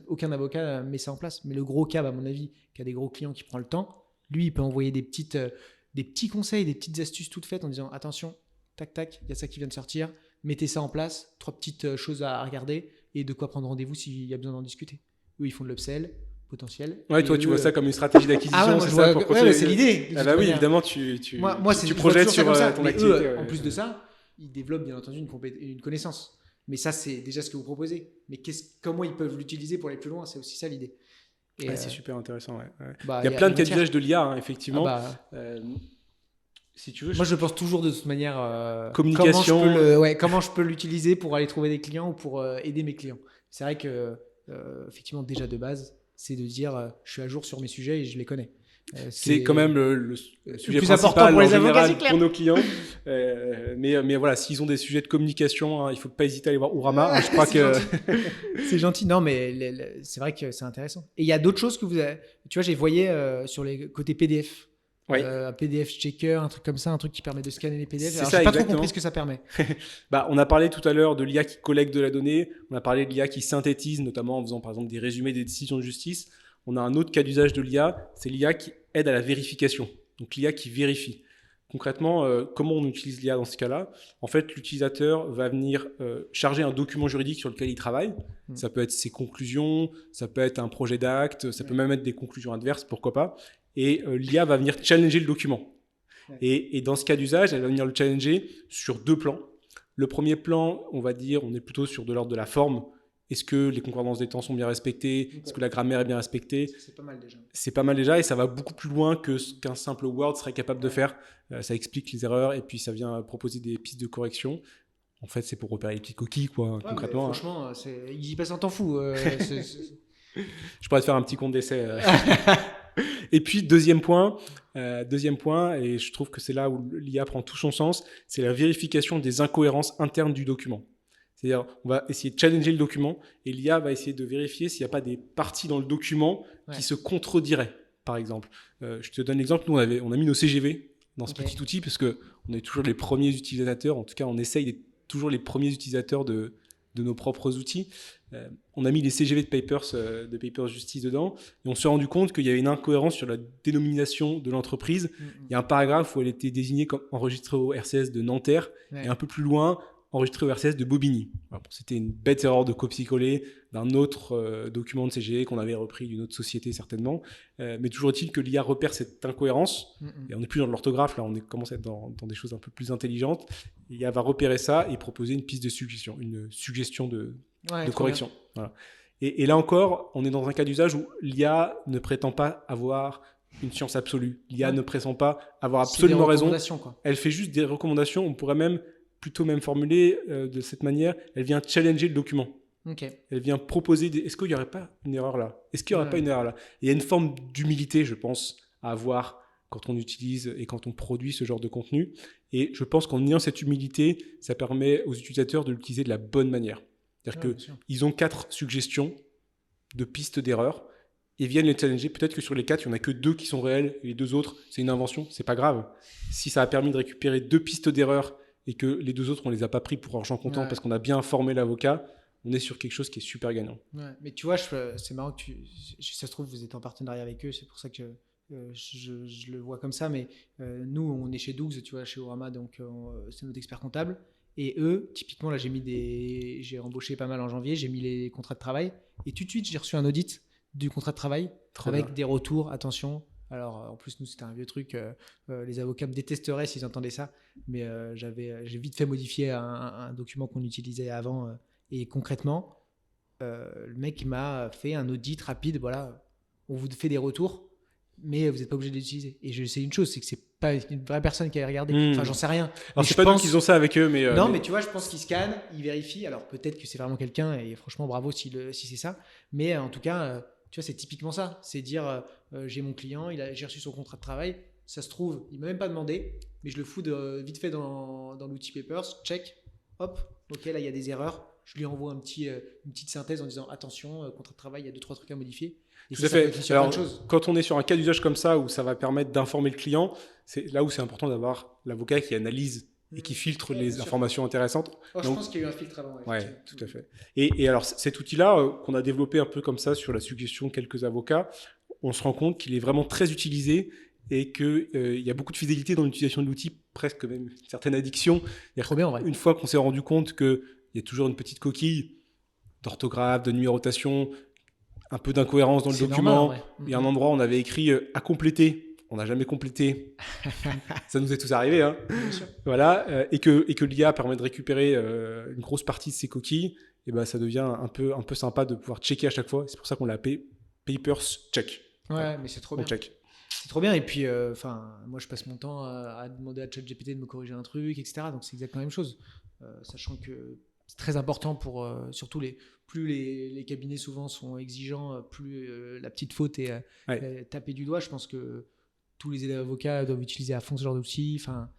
aucun avocat met ça en place. Mais le gros cab, à mon avis, qui a des gros clients qui prend le temps, lui, il peut envoyer des petits conseils, des petites astuces toutes faites en disant attention, tac, tac, il y a ça qui vient de sortir, mettez ça en place, 3 petites choses à regarder et de quoi prendre rendez-vous s'il y a besoin d'en discuter. Eux, ils font de l'upsell potentiel. Ouais, toi, tu vois ça comme une stratégie d'acquisition, c'est ça pour ouais, c'est l'idée. Ah bah oui, évidemment, tu projettes sur ton activité. Eux, en plus de ça, ils développent bien entendu une connaissance. Mais ça, c'est déjà ce que vous proposez. Mais comment ils peuvent l'utiliser pour aller plus loin, c'est aussi ça l'idée. C'est super intéressant. Ouais. Il y a plein de cas d'usage de l'IA, effectivement. Si tu veux, Moi, je pense toujours de toute manière communication. comment je peux l'utiliser pour aller trouver des clients ou pour aider mes clients. C'est vrai que, effectivement, déjà de base, c'est de dire je suis à jour sur mes sujets et je les connais. C'est quand même le sujet plus principal important pour les en avocats, général c'est clair. pour nos clients. Mais voilà, s'ils ont des sujets de communication, il ne faut pas hésiter à aller voir Ourama. Je crois C'est que c'est gentil. Non, mais c'est vrai que c'est intéressant. Et il y a d'autres choses que vous avez. Tu vois, j'ai voyé sur les côtés PDF. Oui. Un PDF checker, un truc comme ça, un truc qui permet de scanner les PDF. C'est Alors, ça, j'ai pas trop exactement. compris ce que ça permet. on a parlé tout à l'heure de l'IA qui collecte de la donnée. On a parlé de l'IA qui synthétise, notamment en faisant par exemple des résumés des décisions de justice. On a un autre cas d'usage de l'IA, c'est l'IA qui aide à la vérification. Donc l'IA qui vérifie. Concrètement, comment on utilise l'IA dans ce cas-là? En fait, l'utilisateur va venir charger un document juridique sur lequel il travaille. Ça peut être ses conclusions, ça peut être un projet d'acte, ça peut même être des conclusions adverses, pourquoi pas. Et l'IA va venir challenger le document. Et dans ce cas d'usage, elle va venir le challenger sur 2 plans. Le premier plan, on va dire, on est plutôt sur de l'ordre de la forme. Est-ce que les concordances des temps sont bien respectées? Est-ce que la grammaire est bien respectée? C'est pas mal déjà. C'est pas mal déjà et ça va beaucoup plus loin que ce qu'un simple Word serait capable de faire. Ça explique les erreurs et puis ça vient proposer des pistes de correction. En fait, c'est pour repérer les petites coquilles, quoi, concrètement. Franchement, il y passe un temps fou. Je pourrais te faire un petit compte d'essai. Et puis, deuxième point, et je trouve que c'est là où l'IA prend tout son sens, c'est la vérification des incohérences internes du document. C'est-à-dire, on va essayer de challenger le document et l'IA va essayer de vérifier s'il n'y a pas des parties dans le document qui se contrediraient, par exemple. Je te donne l'exemple, nous, on a mis nos CGV dans ce petit outil parce qu'on est toujours les premiers utilisateurs, en tout cas, on essaye d'être toujours les premiers utilisateurs de nos propres outils. On a mis les CGV de Papers Justice dedans et on s'est rendu compte qu'il y avait une incohérence sur la dénomination de l'entreprise. Il y a un paragraphe où elle était désignée comme enregistrée au RCS de Nanterre et un peu plus loin, enregistré au RCS de Bobigny. Alors, c'était une bête erreur de copier-coller d'un autre document de CGV qu'on avait repris d'une autre société certainement. Mais toujours est-il que l'IA repère cette incohérence. Et on n'est plus dans l'orthographe, là on commence à être dans des choses un peu plus intelligentes. L'IA va repérer ça et proposer une piste de suggestion, une suggestion de correction. Voilà. Et là encore, on est dans un cas d'usage où l'IA ne prétend pas avoir une science absolue. L'IA ne prétend pas avoir absolument raison. Quoi. Elle fait juste des recommandations. On pourrait plutôt formuler de cette manière. Elle vient challenger le document. Elle vient proposer est-ce qu'il n'y aurait pas une erreur là? Est-ce qu'il n'y aurait pas une erreur là? Il y a une forme d'humilité, je pense, à avoir quand on utilise et quand on produit ce genre de contenu. Et je pense qu'en ayant cette humilité, ça permet aux utilisateurs de l'utiliser de la bonne manière. C'est-à-dire qu'ils ont 4 suggestions de pistes d'erreurs et viennent les challenger. Peut-être que sur les 4, il n'y en a que 2 qui sont réelles et les 2 autres, c'est une invention. C'est pas grave. Si ça a permis de récupérer 2 pistes d'erreurs et que les 2 autres, on les a pas pris pour argent comptant parce qu'on a bien informé l'avocat, on est sur quelque chose qui est super gagnant. Mais tu vois, c'est marrant que ça se trouve, vous êtes en partenariat avec eux, c'est pour ça que je le vois comme ça, mais nous, on est chez Dougs, tu vois, chez Ourama, donc c'est notre expert comptable. Et eux, typiquement, là, j'ai embauché pas mal en janvier, j'ai mis les contrats de travail, et tout de suite, j'ai reçu un audit du contrat de travail avec des retours, attention. Alors, en plus, nous, c'était un vieux truc. Les avocats me détesteraient s'ils entendaient ça. Mais j'ai vite fait modifier un document qu'on utilisait avant. Et concrètement, le mec m'a fait un audit rapide. Voilà, on vous fait des retours, mais vous n'êtes pas obligé de les utiliser. Et je sais une chose, c'est que c'est pas une vraie personne qui avait regardé. Enfin, j'en sais rien. Alors, c'est pas nous qu'ils ont ça avec eux, mais... Non, mais tu vois, je pense qu'ils scannent, ils vérifient. Alors, peut-être que c'est vraiment quelqu'un, et franchement, bravo si c'est ça. Mais en tout cas... tu vois, c'est typiquement ça. C'est dire, j'ai mon client, j'ai reçu son contrat de travail. Ça se trouve, il ne m'a même pas demandé, mais je le fous vite fait dans l'outil Papers, check, hop, ok, là, il y a des erreurs. Je lui envoie une petite synthèse en disant, attention, contrat de travail, il y a 2-3 trucs à modifier. Et tout à fait. Alors, quand on est sur un cas d'usage comme ça, où ça va permettre d'informer le client, c'est là où c'est important d'avoir l'avocat qui analyse et qui filtre les informations intéressantes. Donc, je pense qu'il y a eu un filtre avant. Oui, tout à fait. Et alors, cet outil-là, qu'on a développé un peu comme ça sur la suggestion de quelques avocats, on se rend compte qu'il est vraiment très utilisé et qu'il y a beaucoup de fidélité dans l'utilisation de l'outil, presque même une certaine addiction. Trop bien, en vrai. Une fois qu'on s'est rendu compte qu'il y a toujours une petite coquille d'orthographe, de numérotation, un peu d'incohérence dans le document. Normal, il y a un endroit où on avait écrit à compléter. On n'a jamais complété. Ça nous est tous arrivé. Hein. Bien sûr. Voilà, et que l'IA permet de récupérer une grosse partie de ces coquilles, et ben, ça devient un peu sympa de pouvoir checker à chaque fois. C'est pour ça qu'on l'a appelé Papers Check. Ouais, mais c'est trop bien. Check. C'est trop bien. Et puis, moi, je passe mon temps à demander à ChatGPT de me corriger un truc, etc. Donc, c'est exactement la même chose. Sachant que c'est très important pour surtout plus les cabinets souvent sont exigeants, plus la petite faute est tapée du doigt. Je pense que tous les élèves avocats doivent utiliser à fond ce genre d'outils. Enfin,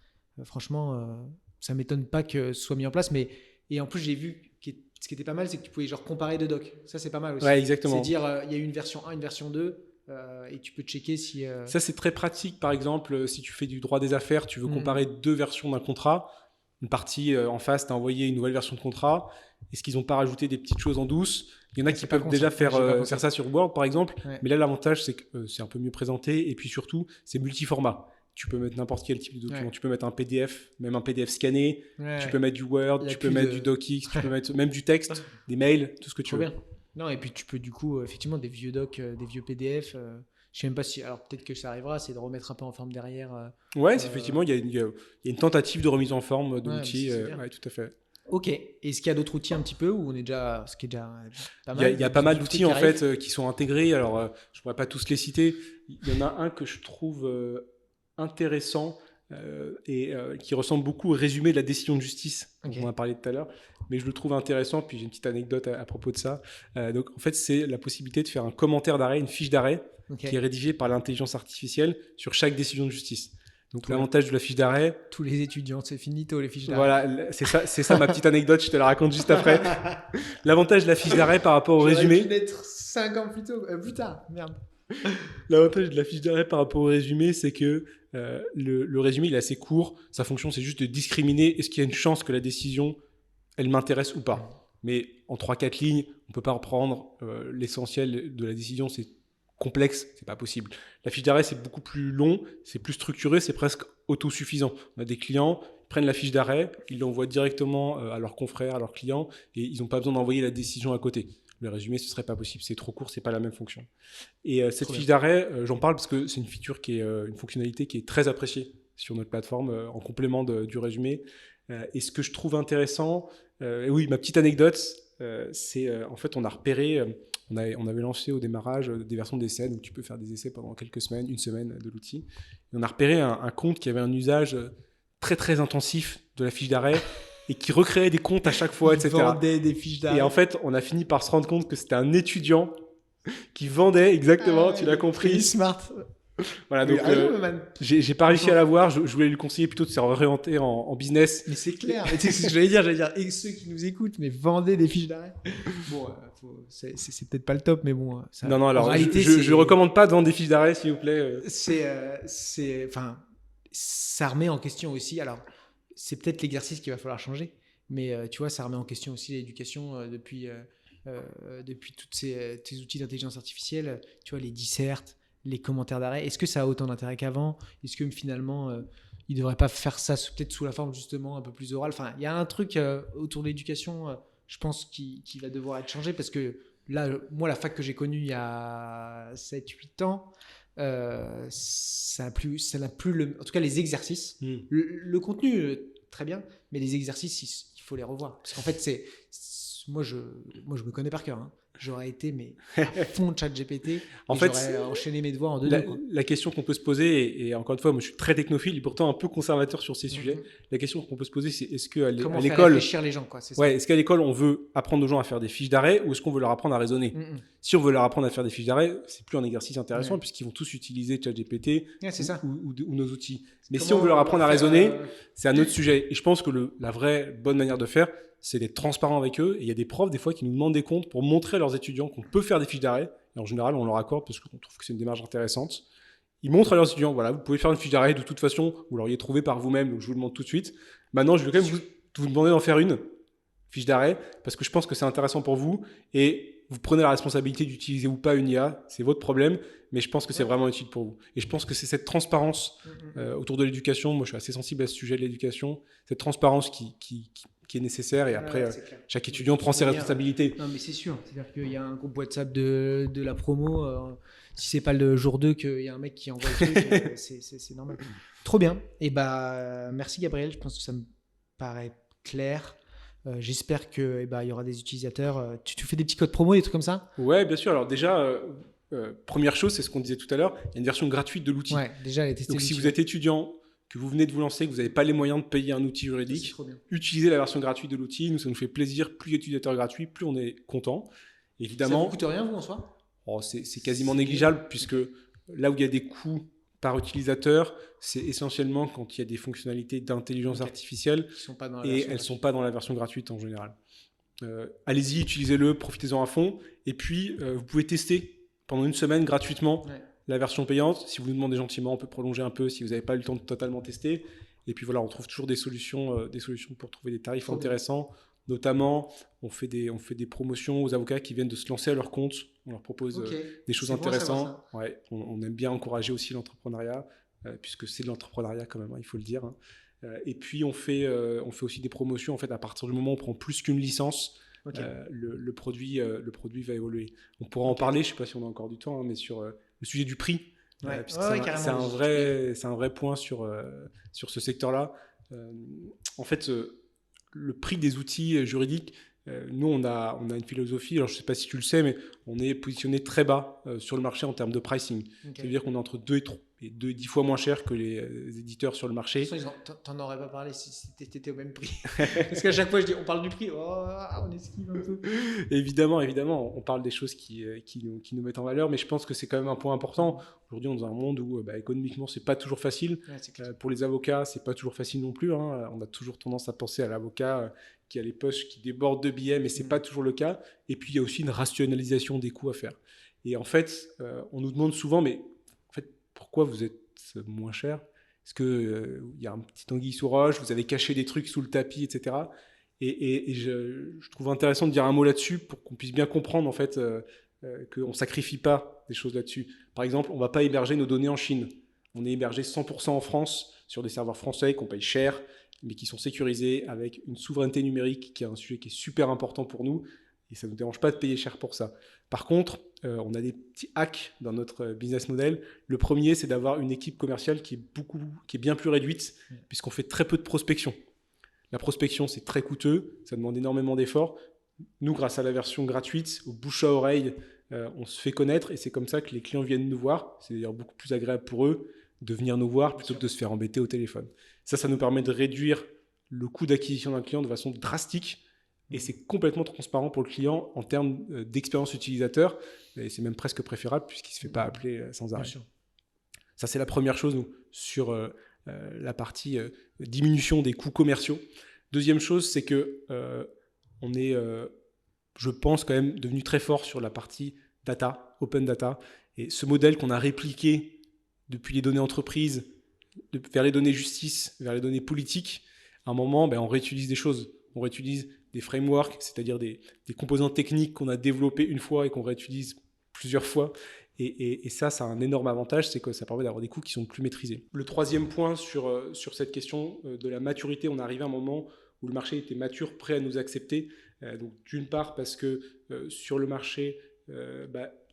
franchement, ça m'étonne pas que ce soit mis en place. Et en plus, j'ai vu ce qui était pas mal, c'est que tu pouvais genre comparer deux docs. Ça, c'est pas mal aussi. Ouais, exactement. C'est dire, il y a eu une version 1, une version 2. Et tu peux checker si. Ça, c'est très pratique. Par exemple, si tu fais du droit des affaires, tu veux comparer deux versions d'un contrat. Une partie en face t'a envoyé une nouvelle version de contrat. Est-ce qu'ils n'ont pas rajouté des petites choses en douce? Il y en a qui peuvent déjà faire ça sur Word, par exemple. Ouais. Mais là, l'avantage, c'est que c'est un peu mieux présenté. Et puis surtout, c'est multiformat. Tu peux mettre n'importe quel type de document. Ouais. Tu peux mettre un PDF, même un PDF scanné. Ouais. Tu peux mettre du Word, tu peux mettre du DocX, tu peux mettre même du texte, des mails, tout ce que tu veux. Bien. Non, et puis tu peux du coup, effectivement, des vieux docs, des vieux PDF. Je sais même pas si. Alors peut-être que ça arrivera, c'est de remettre un peu en forme derrière. Ouais, effectivement, il y a une tentative de remise en forme de l'outil. Ouais, tout à fait. Ok. Est-ce qu'il y a d'autres outils un petit peu ou on est déjà, ce qui est déjà pas mal? Il y a pas mal d'outils en fait qui sont intégrés. Alors, je pourrais pas tous les citer. Il y en a un que je trouve intéressant et qui ressemble beaucoup au résumé de la décision de justice dont on a parlé tout à l'heure. Mais je le trouve intéressant. Puis j'ai une petite anecdote à propos de ça. Donc, en fait, c'est la possibilité de faire un commentaire d'arrêt, une fiche d'arrêt qui est rédigée par l'intelligence artificielle sur chaque décision de justice. Donc l'avantage de la fiche d'arrêt... Tous les étudiants, c'est finito les fiches d'arrêt. Voilà, c'est ça ma petite anecdote, je te la raconte juste après. L'avantage de la fiche d'arrêt par rapport au résumé... J'aurais dû mettre 5 ans plus tard, merde. L'avantage de la fiche d'arrêt par rapport au résumé, c'est que le résumé il est assez court. Sa fonction, c'est juste de discriminer est-ce qu'il y a une chance que la décision, elle m'intéresse ou pas. Mais en 3-4 lignes, on ne peut pas reprendre l'essentiel de la décision, c'est complexe, c'est pas possible. La fiche d'arrêt, c'est beaucoup plus long, c'est plus structuré, c'est presque autosuffisant. On a des clients, ils prennent la fiche d'arrêt, ils l'envoient directement à leurs confrères, à leurs clients, et ils n'ont pas besoin d'envoyer la décision à côté. Le résumé, ce serait pas possible, c'est trop court, c'est pas la même fonction. Et cette fiche d'arrêt, j'en parle parce que c'est une feature qui est une fonctionnalité qui est très appréciée sur notre plateforme en complément du résumé. Et ce que je trouve intéressant, oui, ma petite anecdote, c'est en fait on a repéré. On avait lancé au démarrage des versions d'essai, donc tu peux faire des essais pendant quelques semaines, une semaine de l'outil. Et on a repéré un compte qui avait un usage très très intensif de la fiche d'arrêt et qui recréait des comptes à chaque fois, etc. Il vendait des fiches d'arrêt. Et en fait, on a fini par se rendre compte que c'était un étudiant qui vendait exactement, tu l'as compris. Smart. Voilà, donc j'ai pas réussi à l'avoir. Je voulais lui conseiller plutôt de se réorienter en business. Mais c'est clair. C'est ce que j'allais dire. Et ceux qui nous écoutent, mais vendez des fiches d'arrêt. Bon, c'est peut-être pas le top, mais bon. Ça, non, alors en réalité, je recommande pas de vendre des fiches d'arrêt, s'il vous plaît. Enfin, ça remet en question aussi. Alors, c'est peut-être l'exercice qu'il va falloir changer, mais tu vois, ça remet en question aussi l'éducation depuis tous ces outils d'intelligence artificielle. Tu vois, les dissertes, les commentaires d'arrêt. Est-ce que ça a autant d'intérêt qu'avant? Est-ce que finalement, ils ne devraient pas faire ça peut-être sous la forme justement un peu plus orale? Enfin, il y a un truc autour de l'éducation, je pense, qui va devoir être changé parce que là, moi, la fac que j'ai connue il y a 7-8 ans, ça n'a plus en tout cas, les exercices, le contenu, très bien, mais les exercices, il faut les revoir. Parce qu'en fait, moi, je me connais par cœur, hein. J'aurais été à fond de ChatGPT. En fait, j'aurais enchaîné mes devoirs en 2 2. La question qu'on peut se poser, et encore une fois, moi je suis très technophile et pourtant un peu conservateur sur ces sujets. La question qu'on peut se poser, c'est est-ce qu'à l'école, faire réfléchir les gens, quoi, c'est ça. Ouais, est-ce qu'à l'école on veut apprendre aux gens à faire des fiches d'arrêt ou est-ce qu'on veut leur apprendre à raisonner? Si on veut leur apprendre à faire des fiches d'arrêt, c'est plus un exercice intéressant puisqu'ils vont tous utiliser ChatGPT ou nos outils. Mais si on veut leur apprendre à raisonner, c'est un autre sujet. Et je pense que la vraie bonne manière de faire, c'est d'être transparent avec eux. Et il y a des profs, des fois, qui nous demandent des comptes pour montrer à leurs étudiants qu'on peut faire des fiches d'arrêt. Et en général, on leur accorde parce qu'on trouve que c'est une démarche intéressante. Ils montrent à leurs étudiants, voilà, vous pouvez faire une fiche d'arrêt. De toute façon, vous l'auriez trouvé par vous-même, donc je vous le montre tout de suite. Maintenant, je vais quand même vous demander d'en faire une fiche d'arrêt parce que je pense que c'est intéressant pour vous. Et vous prenez la responsabilité d'utiliser ou pas une IA, c'est votre problème, mais je pense que c'est vraiment utile pour vous. Et je pense que c'est cette transparence autour de l'éducation. Moi, je suis assez sensible à ce sujet de l'éducation. Cette transparence qui est nécessaire et après chaque étudiant prend ses responsabilités. Non mais c'est sûr, c'est-à-dire qu'il y a un groupe WhatsApp de la promo, si c'est pas le jour 2 qu'il y a un mec qui envoie le truc, c'est normal. Trop bien, et merci Gabriel, je pense que ça me paraît clair. J'espère qu'il y aura des utilisateurs. Tu fais des petits codes promo, des trucs comme ça? Ouais, bien sûr. Alors déjà, première chose, c'est ce qu'on disait tout à l'heure, il y a une version gratuite de l'outil. Ouais, déjà, elle est testée. Donc si vous êtes étudiant, que vous venez de vous lancer, que vous n'avez pas les moyens de payer un outil juridique, utilisez la version gratuite de l'outil. Nous, ça nous fait plaisir. Plus d'utilisateurs gratuits, plus on est content. Évidemment, ça vous coûte rien, vous, en soi? C'est quasiment négligeable, puisque là où il y a des coûts par utilisateur, c'est essentiellement quand il y a des fonctionnalités d'intelligence artificielle et elles ne sont pas dans la version gratuite en général. Allez-y, utilisez-le, profitez-en à fond. Et puis, vous pouvez tester pendant une semaine gratuitement la version payante. Si vous nous demandez gentiment, on peut prolonger un peu si vous n'avez pas eu le temps de totalement tester. Et puis voilà, on trouve toujours des solutions pour trouver des tarifs intéressants. Notamment, on fait des promotions aux avocats qui viennent de se lancer à leur compte. On leur propose des choses intéressantes. Ouais, on aime bien encourager aussi l'entrepreneuriat, puisque c'est de l'entrepreneuriat quand même, il faut le dire. Et puis, on fait aussi des promotions. En fait, à partir du moment où on prend plus qu'une licence, le produit va évoluer. On pourra en parler, je ne sais pas si on a encore du temps, mais sur le sujet du prix. C'est un vrai point sur ce secteur-là. En fait, le prix des outils juridiques, nous, on a une philosophie, alors je ne sais pas si tu le sais, mais on est positionné très bas sur le marché en termes de pricing. Ça veut dire qu'on est entre 2 et 10 fois moins cher que les éditeurs sur le marché. T'en aurais pas parlé si t'étais au même prix. Parce qu'à chaque fois, je dis, on parle du prix, on esquive un peu. Évidemment, on parle des choses qui nous mettent en valeur, mais je pense que c'est quand même un point important. Aujourd'hui, on est dans un monde où économiquement, c'est pas toujours facile. Pour les avocats, c'est pas toujours facile non plus. On a toujours tendance à penser à l'avocat qui a les poches qui débordent de billets, mais c'est pas toujours le cas. Et puis, il y a aussi une rationalisation des coûts à faire. Et en fait, on nous demande souvent, mais en fait, pourquoi vous êtes moins cher? Est-ce qu'il y a un petit anguille sous roche, vous avez caché des trucs sous le tapis, etc. Et je trouve intéressant de dire un mot là-dessus pour qu'on puisse bien comprendre en fait qu'on ne sacrifie pas des choses là-dessus. Par exemple, on ne va pas héberger nos données en Chine. On est hébergé 100% en France sur des serveurs français qu'on paye cher, mais qui sont sécurisés avec une souveraineté numérique qui est un sujet qui est super important pour nous. Et ça ne nous dérange pas de payer cher pour ça. Par contre, on a des petits hacks dans notre business model. Le premier, c'est d'avoir une équipe commerciale qui est bien plus réduite, puisqu'on fait très peu de prospection. La prospection, c'est très coûteux, ça demande énormément d'efforts. Nous, grâce à la version gratuite, au bouche à oreille, on se fait connaître et c'est comme ça que les clients viennent nous voir. C'est d'ailleurs beaucoup plus agréable pour eux de venir nous voir plutôt que de se faire embêter au téléphone. Ça nous permet de réduire le coût d'acquisition d'un client de façon drastique. Et c'est complètement transparent pour le client en termes d'expérience utilisateur. Et c'est même presque préférable puisqu'il ne se fait pas appeler sans arrêt. Ça, c'est la première chose, nous, sur la partie diminution des coûts commerciaux. Deuxième chose, c'est que on est, je pense, quand même devenu très fort sur la partie data, open data. Et ce modèle qu'on a répliqué depuis les données entreprises vers les données justice, vers les données politiques, à un moment, on réutilise des choses. On réutilise des frameworks, c'est-à-dire des composants techniques qu'on a développés une fois et qu'on réutilise plusieurs fois. Et ça a un énorme avantage, c'est que ça permet d'avoir des coûts qui sont plus maîtrisés. Le troisième point sur cette question de la maturité, on est arrivé à un moment où le marché était mature, prêt à nous accepter. Donc d'une part parce que sur le marché,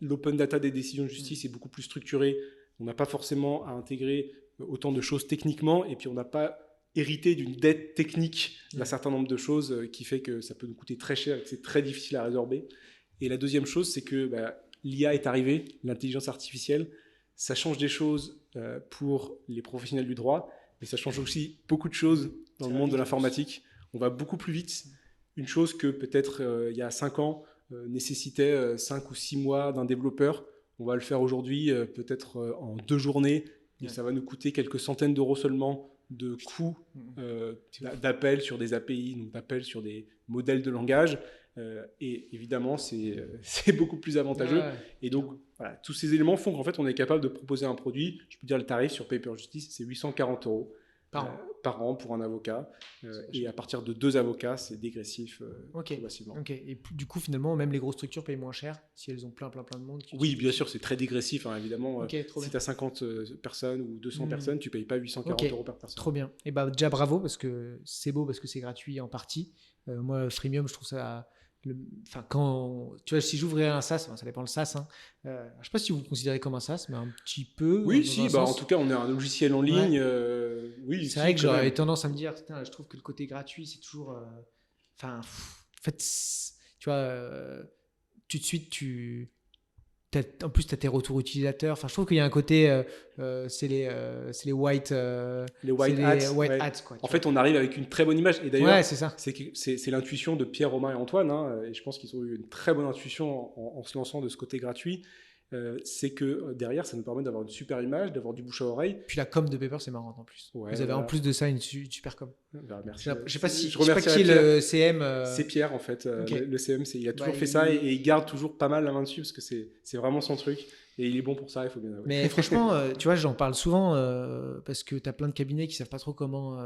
l'open data des décisions de justice est beaucoup plus structuré. On n'a pas forcément à intégrer autant de choses techniquement et puis on n'a pas hérité d'une dette technique d'un certain nombre de choses qui fait que ça peut nous coûter très cher et que c'est très difficile à résorber. Et la deuxième chose, c'est que l'IA est arrivée, l'intelligence artificielle. Ça change des choses pour les professionnels du droit, mais ça change aussi beaucoup de choses dans le monde de l'informatique. On va beaucoup plus vite. Une chose que peut-être il y a 5 ans nécessitait 5 ou 6 mois d'un développeur, on va le faire aujourd'hui peut-être en 2 journées. Et ça va nous coûter quelques centaines d'euros seulement de coûts d'appel sur des API, donc d'appel sur des modèles de langage. Et évidemment, c'est beaucoup plus avantageux. Et donc, voilà, tous ces éléments font qu'en fait, on est capable de proposer un produit. Je peux dire le tarif sur Paper Justice, c'est 840 euros par an pour un avocat. Et à partir de 2 avocats, c'est dégressif progressivement. Et du coup, finalement, même les grosses structures payent moins cher si elles ont plein de monde. Oui, bien sûr, c'est très dégressif. Évidemment, si tu as 50 personnes ou 200 personnes, tu ne payes pas 840 euros par personne. Trop bien. Et déjà, bravo, parce que c'est beau, parce que c'est gratuit en partie. Moi, Freemium, je trouve ça... quand tu vois, si j'ouvrais un SaaS, ça dépend le SaaS, je sais pas si vous le considérez comme un SaaS, mais un petit peu. Oui, en tout cas, on est un logiciel en ligne. Oui, c'est vrai que j'aurais tendance à me dire, je trouve que le côté gratuit, c'est toujours. En fait, tu vois, tout de suite, en plus, tu as tes retours utilisateurs. Enfin, je trouve qu'il y a un côté, c'est les white, les white hats. white Ouais. hats, quoi, En fait, on arrive avec une très bonne image. Et d'ailleurs, ouais, c'est ça. c'est l'intuition de Pierre, Romain et Antoine. Hein, et je pense qu'ils ont eu une très bonne intuition en se lançant de ce côté gratuit. C'est que derrière, ça nous permet d'avoir une super image, d'avoir du bouche à oreille. Puis la com de Paper, c'est marrant en plus. Ouais, Vous avez en plus de ça une super com. Bah, merci. Je sais pas Je pas qui est le CM. C'est Pierre en fait. Ok. Le CM, il a toujours Bah, fait ça et il garde toujours pas mal la main dessus parce que c'est vraiment son truc. Et il est bon pour ça, il faut bien avouer. Mais franchement, tu vois, j'en parle souvent parce que tu as plein de cabinets qui savent pas trop comment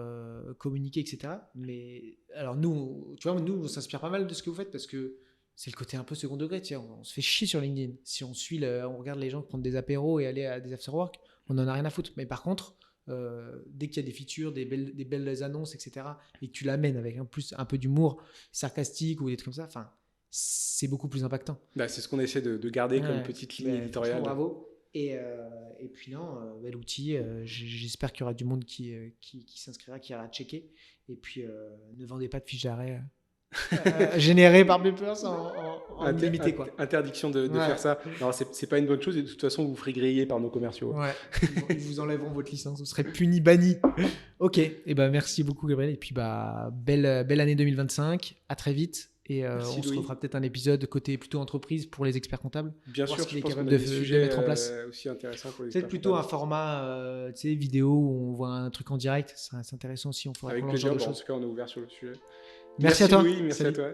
communiquer, etc. Mais alors nous, tu vois, nous, on s'inspire pas mal de ce que vous faites parce que c'est le côté un peu second degré. Tu sais, on se fait chier sur LinkedIn. Si on on regarde les gens prendre des apéros et aller à des after-work, on n'en a rien à foutre. Mais par contre, dès qu'il y a des features, des belles annonces, etc., et que tu l'amènes avec un peu d'humour sarcastique ou des trucs comme ça, enfin, c'est beaucoup plus impactant. Bah, c'est ce qu'on essaie de garder comme petite ligne éditoriale. Bravo. Et puis non, bel outil. J'espère qu'il y aura du monde qui s'inscrira, qui ira checker. Et puis ne vendez pas de fiches d'arrêt générées par Papers en illimité, quoi. Interdiction de faire ça. Non, c'est pas une bonne chose et de toute façon vous ferez griller par nos commerciaux. Ouais. Ils vous enlèveront votre licence, vous serez puni, banni. Ok. Et ben merci beaucoup Gabriel. Et puis belle année 2025. À très vite. Et on se refera peut-être un épisode côté plutôt entreprise pour les experts comptables. Bien sûr, je pense capable de mettre en place. Aussi intéressant pour les peut-être plutôt un format vidéo où on voit un truc en direct. C'est intéressant aussi. On fera avec plaisir. En tout cas, on est ouvert sur le sujet. Merci à toi. Louis, merci à toi.